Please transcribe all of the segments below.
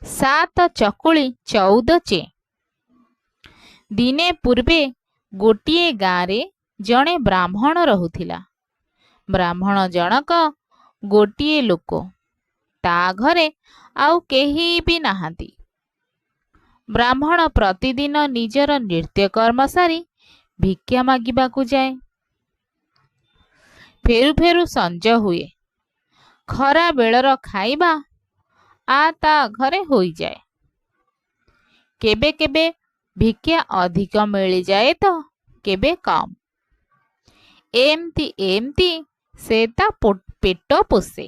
ସାତ ଚକୁଳି 14 ଚେଁ। ଦିନେ ପୂର୍ବେ ଗୋଟିଏ ଗାଁରେ ଜଣେ ବ୍ରାହ୍ମଣ ରହୁଥିଲା। ବ୍ରାହ୍ମଣ ଜଣକ ଗୋଟିଏ ଲୋକ। ତା ଘରେ ଆଉ କେହି ବି ନାହାନ୍ତି। ବ୍ରାହ୍ମଣ ପ୍ରତିଦିନ ନିଜର ନିତ୍ୟକର୍ମ ସାରି ଭିକ୍ଷା ମାଗିବାକୁ ଯାଏ। ଫେରୁ ଫେରୁ ସଞ୍ଜ ହୁଏ। ଖରା ବେଳର ଖାଇବା ତା ଘରେ ହୋଇଯାଏ। କେବେ କେବେ ଭିକ୍ଷା ଅଧିକ ମିଳିଯାଏ ତ କେବେ କମ୍। ଏମିତି ଏମିତି ସେ ତା ପେଟ ପୋଷେ।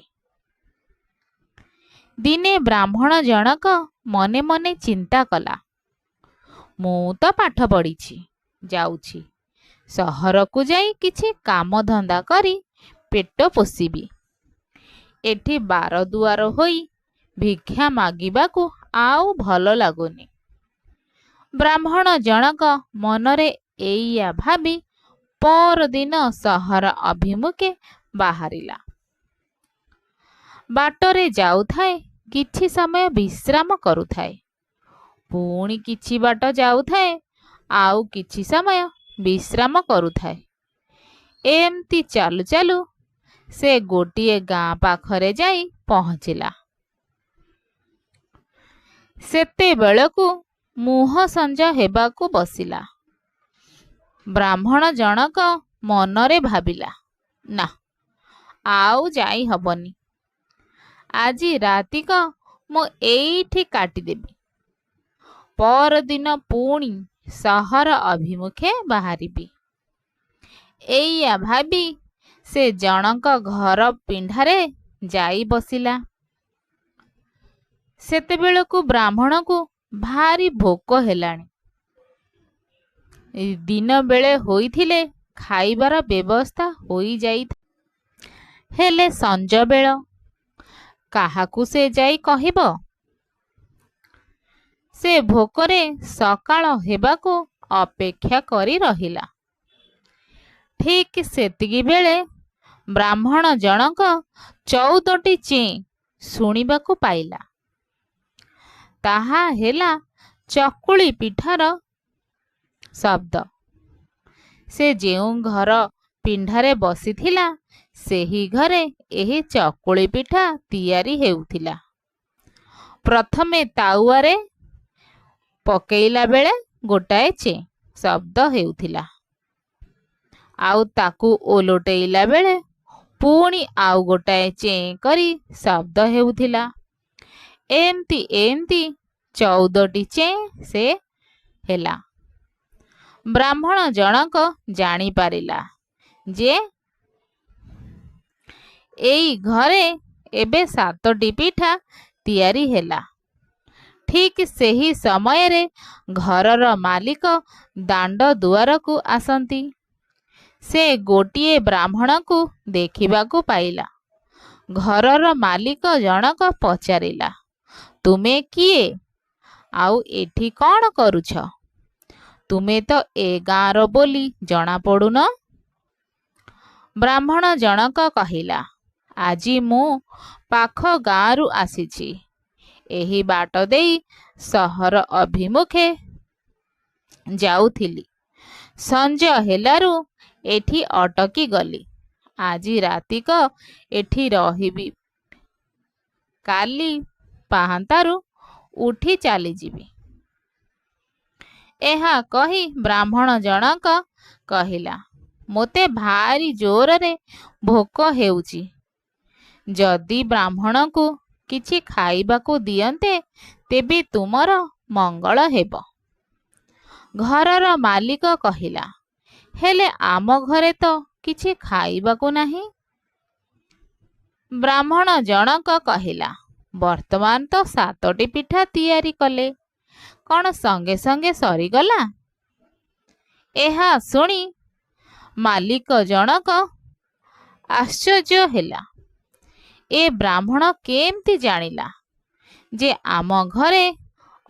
ଦିନେ ବ୍ରାହ୍ମଣ ଜଣକ ମନେ ମନେ ଚିନ୍ତା କଲା, ମୁଁ ତ ପାଠ ପଢ଼ିଛି, ଯାଉଛି ସହରକୁ ଯାଇ କିଛି କାମ ଧନ୍ଦା କରି ପେଟ ପୋଷିବି। ଏଠି ବାର ଦୁଆର ହୋଇ ଭିକ୍ଷା ମାଗିବାକୁ ଆଉ ଭଲ ଲାଗୁନି। ବ୍ରାହ୍ମଣ ଜଣକ ମନରେ ଏଇଆ ଭାବି ପରଦିନ ସହର ଅଭିମୁଖେ ବାହାରିଲା। ବାଟରେ ଯାଉଥାଏ, କିଛି ସମୟ ବିଶ୍ରାମ କରୁଥାଏ। ପୁଣି କିଛି ବାଟ ଯାଉଥାଏ, ଆଉ କିଛି ସମୟ ବିଶ୍ରାମ କରୁଥାଏ। ଏମିତି ଚାଲୁ ଚାଲୁ ସେ ଗୋଟିଏ ଗାଁ ପାଖରେ ଯାଇ ପହଞ୍ଚିଲା। ସେତେବେଳକୁ ମୁହଁ ସଞ୍ଜ ହେବାକୁ ବସିଲା। ବ୍ରାହ୍ମଣ ଜଣକ ମନରେ ଭାବିଲା, ନା ଆଉ ଯାଇ ହବନି। ଆଜି ରାତିକ ମୁଁ ଏଇଠି କାଟିଦେବି। ପରଦିନ ପୁଣି ସହର ଅଭିମୁଖେ ବାହାରିବି। ଏଇଆ ଭାବି ସେ ଜଣଙ୍କ ଘର ପିଣ୍ଡାରେ ଯାଇ ବସିଲା। ସେତେବେଳକୁ ବ୍ରାହ୍ମଣକୁ ଭାରି ଭୋକ ହେଲାଣି। ଦିନ ବେଳେ ହୋଇଥିଲେ ଖାଇବାର ବ୍ୟବସ୍ଥା ହୋଇଯାଇଥାଏ, ହେଲେ ସଞ୍ଜ ବେଳ କାହାକୁ ସେ ଯାଇ କହିବ? ସେ ଭୋକରେ ସକାଳ ହେବାକୁ ଅପେକ୍ଷା କରି ରହିଲା। ଠିକ୍ ସେତିକି ବେଳେ ବ୍ରାହ୍ମଣ ଜଣକ 14ଟି ଚେଁ ଶୁଣିବାକୁ ପାଇଲା। ତାହା ହେଲା ଚକୁଳି ପିଠାର ଶବ୍ଦ। ସେ ଯେଉଁ ଘର ପିଣ୍ଡାରେ ବସିଥିଲା, ସେହି ଘରେ ଏହି ଚକୁଳି ପିଠା ତିଆରି ହେଉଥିଲା। ପ୍ରଥମେ ତାୱାରେ ପକେଇଲା ବେଳେ ଗୋଟାଏ ଚେଁ ଶବ୍ଦ ହେଉଥିଲା, ଆଉ ତାକୁ ଓଲଟେଇଲା ବେଳେ ପୁଣି ଆଉ ଗୋଟାଏ ଚେଁ କରି ଶବ୍ଦ ହେଉଥିଲା। ଏମିତି ଏମିତି 14ଟି ଚେଁ ସେ ହେଲା। ବ୍ରାହ୍ମଣ ଜଣକ ଜାଣିପାରିଲା ଯେ ଏଇ ଘରେ ଏବେ 7ଟି ପିଠା ତିଆରି ହେଲା। ଠିକ୍ ସେହି ସମୟରେ ଘରର ମାଲିକ ଦାଣ୍ଡ ଦୁଆରକୁ ଆସନ୍ତି। ସେ ଗୋଟିଏ ବ୍ରାହ୍ମଣକୁ ଦେଖିବାକୁ ପାଇଲା। ଘରର ମାଲିକ ଜଣକ ପଚାରିଲା, ତୁମେ କିଏ? ଆଉ ଏଠି କ'ଣ କରୁଛ? ତୁମେ ତ ଏ ଗାଁର ବୋଲି ଜଣାପଡ଼ୁନ। ବ୍ରାହ୍ମଣ ଜଣକ କହିଲା, ଆଜି ମୁଁ ପାଖ ଗାଁରୁ ଆସିଛି। ଏହି ବାଟ ଦେଇ ସହର ଅଭିମୁଖେ ଯାଉଥିଲି। ସଞ୍ଜ ହେଲାରୁ ଏଠି ଅଟକି ଗଲି। ଆଜି ରାତିକ ଏଠି ରହିବି, କାଲି ପାହାନ୍ତାରୁ ଉଠି ଚାଲିଯିବି। ଏହା କହି ବ୍ରାହ୍ମଣ ଜଣକ କହିଲା, ମୋତେ ଭାରି ଜୋରରେ ଭୋକ ହେଉଛି। ଯଦି ବ୍ରାହ୍ମଣକୁ କିଛି ଖାଇବାକୁ ଦିଅନ୍ତେ, ତେବେ ତୁମର ମଙ୍ଗଳ ହେବ। ଘରର ମାଲିକ କହିଲା, ହେଲେ ଆମ ଘରେ ତ କିଛି ଖାଇବାକୁ ନାହିଁ। ବ୍ରାହ୍ମଣ ଜଣକ କହିଲା, ବର୍ତ୍ତମାନ ତ 7ଟି ପିଠା ତିଆରି କଲେ, କ'ଣ ସଙ୍ଗେ ସଙ୍ଗେ ସରିଗଲା? ଏହା ଶୁଣି ମାଲିକ ଜଣକ ଆଶ୍ଚର୍ଯ୍ୟ ହେଲା। ଏ ବ୍ରାହ୍ମଣ କେମିତି ଜାଣିଲା ଯେ ଆମ ଘରେ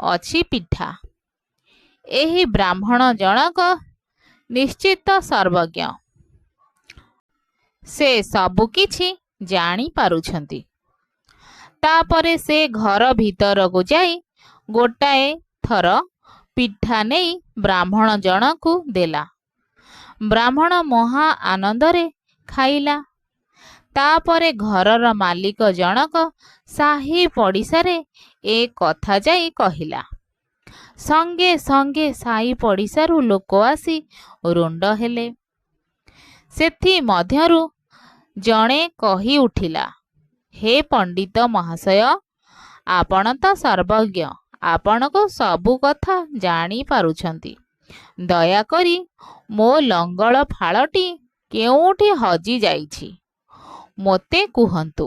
ଅଛି ପିଠା? ଏହି ବ୍ରାହ୍ମଣ ଜଣକ ନିଶ୍ଚିତ ସର୍ବଜ୍ଞ। ସେ ସବୁ କିଛି ଜାଣିପାରୁଛନ୍ତି। ତାପରେ ସେ ଘର ଭିତରକୁ ଯାଇ ଗୋଟାଏ ଥର ପିଠା ନେଇ ବ୍ରାହ୍ମଣ ଜଣକୁ ଦେଲା। ବ୍ରାହ୍ମଣ ମହା ଆନନ୍ଦରେ ଖାଇଲା। ତାପରେ ଘରର ମାଲିକ ଜଣକ ସାହି ପଡ଼ିଶାରେ ଏ କଥା ଯାଇ କହିଲା। ସଙ୍ଗେ ସଙ୍ଗେ ସାହି ପଡ଼ିଶାରୁ ଲୋକ ଆସି ରୁଣ୍ଡ ହେଲେ। ସେଥି ମଧ୍ୟରୁ ଜଣେ କହି ଉଠିଲା, ହେ ପଣ୍ଡିତ ମହାଶୟ, ଆପଣ ତ ସର୍ବଜ୍ଞ, ଆପଣଙ୍କୁ ସବୁ କଥା ଜାଣିପାରୁଛନ୍ତି। ଦୟାକରି ମୋ ଲଙ୍ଗଳ ଫାଳଟି କେଉଁଠି ହଜି ଯାଇଛି ମୋତେ କୁହନ୍ତୁ।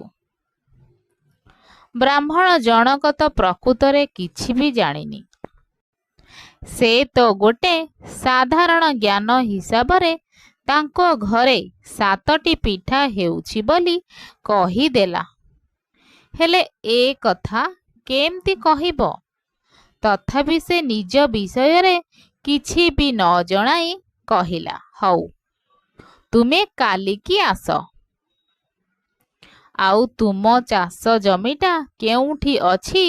ବ୍ରାହ୍ମଣ ଜଣକ ତ ପ୍ରକୃତରେ କିଛି ବି ଜାଣିନି। ସେ ତ ଗୋଟେ ସାଧାରଣ ଜ୍ଞାନ ହିସାବରେ ତାଙ୍କ ଘରେ 7ଟି ପିଠା ହେଉଛି ବୋଲି କହିଦେଲା। ହେଲେ ଏ କଥା କେମିତି କହିବ? ତଥାପି ସେ ନିଜ ବିଷୟରେ କିଛି ବି ନ ଜଣାଇ କହିଲା, ହଉ, ତୁମେ କାଲିକି ଆସ। ଆଉ ତୁମ ଚାଷ ଜମିଟା କେଉଁଠି ଅଛି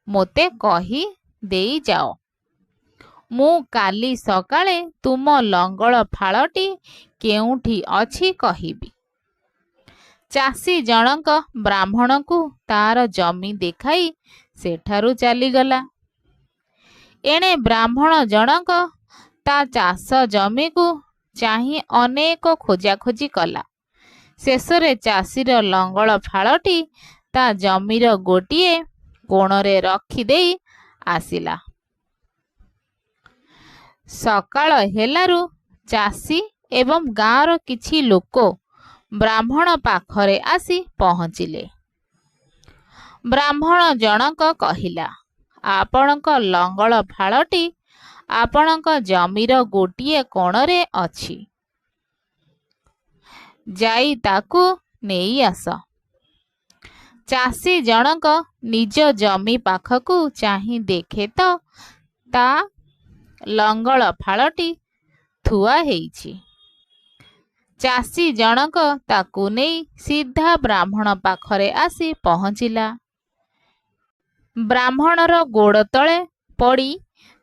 ମୋତେ କହି ଦେଇ ଯାଅ। ମୁଁ କାଲି ସକାଳେ ତୁମ ଲଙ୍ଗଳ ଫାଳଟି କେଉଁଠି ଅଛି କହିବି। ଚାଷୀ ଜଣକ ବ୍ରାହ୍ମଣକୁ ତାର ଜମି ଦେଖାଇ ସେଠାରୁ ଚାଲିଗଲା। ଏଣେ ବ୍ରାହ୍ମଣ ଜଣକ ତା ଚାଷ ଜମିକୁ ଚାହିଁ ଅନେକ ଖୋଜାଖୋଜି କଲା। ଶେଷରେ ଚାଷୀର ଲଙ୍ଗଳ ଫାଳଟି ତା ଜମିର ଗୋଟିଏ କୋଣରେ ରଖିଦେଇ ଆସିଲା। ସକାଳ ହେଲାରୁ ଚାଷୀ ଏବଂ ଗାଁର କିଛି ଲୋକ ବ୍ରାହ୍ମଣ ପାଖରେ ଆସି ପହଞ୍ଚିଲେ। ବ୍ରାହ୍ମଣ ଜଣକ କହିଲା, ଆପଣଙ୍କ ଲଙ୍ଗଳ ଫାଳଟି ଆପଣଙ୍କ ଜମିର ଗୋଟିଏ କୋଣରେ ଅଛି। ଯାଇ ତାକୁ ନେଇ ଆସ। ଚାଷୀ ଜଣକ ନିଜ ଜମି ପାଖକୁ ଚାହିଁ ଦେଖେ ତ ତା ଲଙ୍ଗଳ ଫାଳଟି ଥୁଆ ହେଇଛି। ଚାଷୀ ଜଣକ ତାକୁ ନେଇ ସିଧା ବ୍ରାହ୍ମଣ ପାଖରେ ଆସି ପହଞ୍ଚିଲା। ବ୍ରାହ୍ମଣର ଗୋଡ଼ ତଳେ ପଡ଼ି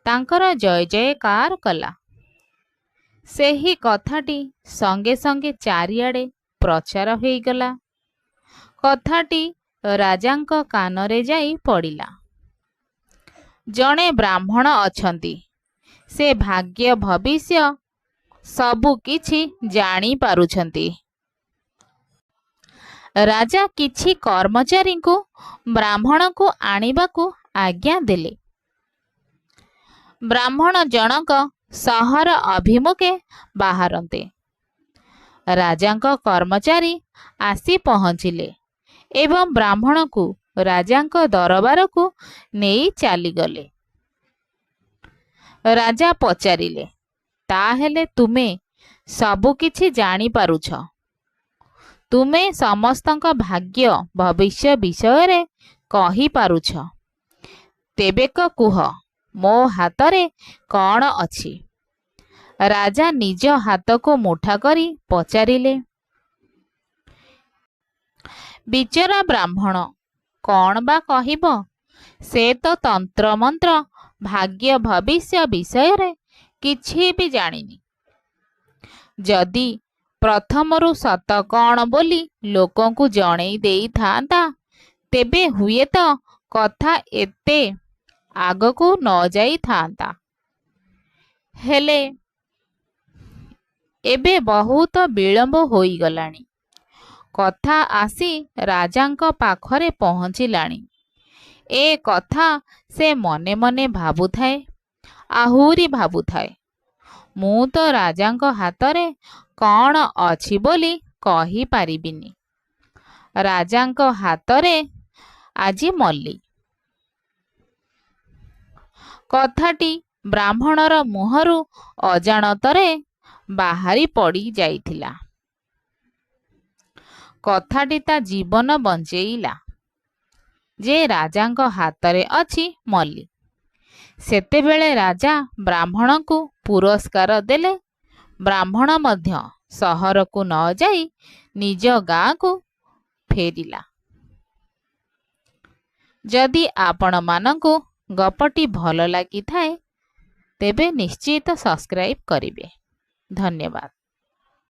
ତାଙ୍କର ଜୟ ଜୟକାର କଲା। ସେହି କଥାଟି ସଙ୍ଗେ ସଙ୍ଗେ ଚାରିଆଡ଼େ ପ୍ରଚାର ହୋଇଗଲା। କଥାଟି ରାଜାଙ୍କ କାନରେ ଯାଇ ପଡ଼ିଲା। ଜଣେ ବ୍ରାହ୍ମଣ ଅଛନ୍ତି, ସେ ଭାଗ୍ୟ ଭବିଷ୍ୟ ସବୁ କିଛି ଜାଣିପାରୁଛନ୍ତି। ରାଜା କିଛି କର୍ମଚାରୀଙ୍କୁ ବ୍ରାହ୍ମଣକୁ ଆଣିବାକୁ ଆଜ୍ଞା ଦେଲେ। ବ୍ରାହ୍ମଣ ଜଣକ ସହର ଅଭିମୁଖେ ବାହାରନ୍ତେ ରାଜାଙ୍କ କର୍ମଚାରୀ ଆସି ପହଞ୍ଚିଲେ ଏବଂ ବ୍ରାହ୍ମଣକୁ ରାଜାଙ୍କ ଦରବାରକୁ ନେଇ ଚାଲିଗଲେ। ରାଜା ପଚାରିଲେ, ତାହେଲେ ତୁମେ ସବୁ କିଛି ଜାଣିପାରୁଛ? ତୁମେ ସମସ୍ତଙ୍କ ଭାଗ୍ୟ ଭବିଷ୍ୟ ବିଷୟରେ କହିପାରୁଛ? ତେବେକ କୁହ, ମୋ ହାତରେ କ'ଣ ଅଛି? ରାଜା ନିଜ ହାତକୁ ମୁଠା କରି ପଚାରିଲେ। ବିଚରା ବ୍ରାହ୍ମଣ କ'ଣ ବା କହିବ? ସେ ତ ତନ୍ତ୍ରମନ୍ତ୍ର ଭାଗ୍ୟ ଭବିଷ୍ୟ ବିଷୟରେ କିଛି ବି ଜାଣିନି। ଯଦି ପ୍ରଥମରୁ ସତ କ'ଣ ବୋଲି ଲୋକଙ୍କୁ ଜଣେଇ ଦେଇଥାନ୍ତା, ତେବେ ହୁଏତ କଥା ଏତେ ଆଗକୁ ନ ଯାଇଥାନ୍ତା। ହେଲେ ଏବେ ବହୁତ ବିଳମ୍ବ ହୋଇଗଲାଣି। କଥା ଆସି ରାଜାଙ୍କ ପାଖରେ ପହଞ୍ଚିଲାଣି। ଏ କଥା ସେ ମନେ ମନେ ଭାବୁଥାଏ, ଆହୁରି ଭାବୁଥାଏ, ମୁଁ ତ ରାଜାଙ୍କ ହାତରେ କ'ଣ ଅଛି ବୋଲି କହିପାରିବିନି। ରାଜାଙ୍କ ହାତରେ ଆଜି ମଲି। କଥାଟି ବ୍ରାହ୍ମଣର ମୁହଁରୁ ଅଜାଣତରେ ବାହାରି ପଡ଼ି ଯାଇଥିଲା। କଥାଟି ତା ଜୀବନ ବଞ୍ଚେଇଲା। ଯେ ରାଜାଙ୍କ ହାତରେ ଅଛି ମଲି। ସେତେବେଳେ ରାଜା ବ୍ରାହ୍ମଣକୁ ପୁରସ୍କାର ଦେଲେ। ବ୍ରାହ୍ମଣ ମଧ୍ୟ ସହରକୁ ନ ଯାଇ ନିଜ ଗାଁକୁ ଫେରିଲା। ଯଦି ଆପଣମାନଙ୍କୁ ଗପଟି ଭଲ ଲାଗିଥାଏ ତେବେ ନିଶ୍ଚିତ ସବସ୍କ୍ରାଇବ୍ କରିବେ। ଧନ୍ୟବାଦ।